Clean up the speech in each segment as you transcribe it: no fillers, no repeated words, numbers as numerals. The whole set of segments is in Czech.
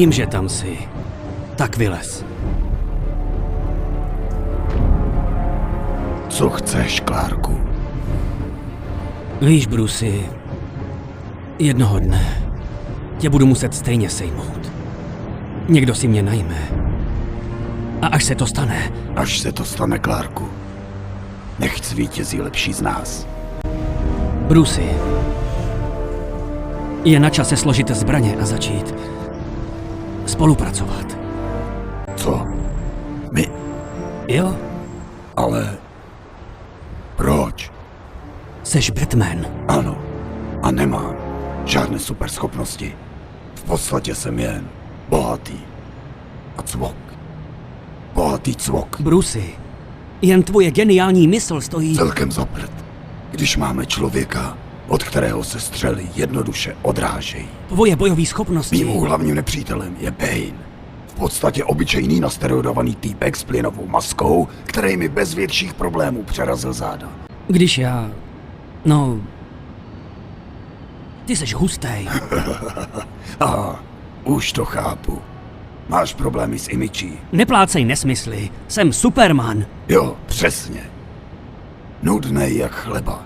Vím, že tam jsi. Tak vylez. Co chceš, Clarku? Víš, Brucey, jednoho dne tě budu muset stejně sejmout. Někdo si mě najme. A až se to stane... Až se to stane, Clarku. Nechť zvítězí lepší z nás. Brucey, je na čase složit zbraně a začít spolupracovat. Co? My? Jo? Ale... Proč? Seš Batman. Ano. A nemám žádné superschopnosti. V podstatě jsem jen bohatý. A cvok. Bohatý cvok. Brucey, jen tvoje geniální mysl stojí... Celkem za prd. Když máme člověka, od kterého se střely jednoduše odrážejí. Tvoje bojové schopnosti... Mým hlavním nepřítelem je Bane. V podstatě obyčejný nasteroidovaný týpek s plynovou maskou, který mi bez větších problémů přerazil záda. Když já... No... Ty seš hustej. Už to chápu. Máš problémy s imičí. Neplácej nesmysly. Jsem Superman. Jo, přesně. Nudnej jak chleba.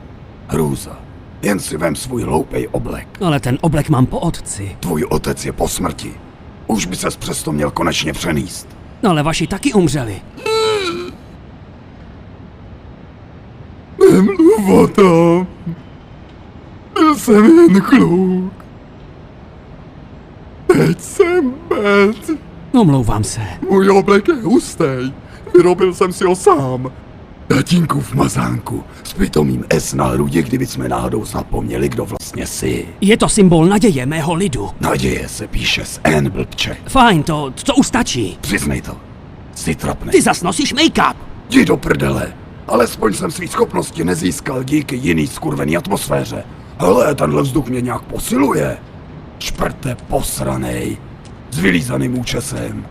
Hrůza. Jen si vem svůj hloupej oblek. Ale ten oblek mám po otci. Tvůj otec je po smrti. Už by ses přesto měl konečně přenést. Ale vaši taky umřeli. Nemluv o tom. Byl jsem jen kluk. Teď jsem Bat. Omlouvám se. Můj oblek je hustý. Vyrobil jsem si ho sám. Tatínkův mazánku s pitomým S na hrudi, kdyby jsme náhodou zapomněli, kdo vlastně jsi. Je to symbol naděje mého lidu. Naděje se píše s N, blbče. Fajn, to už stačí. Přiznej to. Jsi trapnej. Ty zas nosíš make-up. Jdi do prdele. Alespoň jsem svý schopnosti nezískal díky jiný skurvený atmosféře. Hele, tenhle vzduch mě nějak posiluje. Šprte posranej. S vylízaným účesem.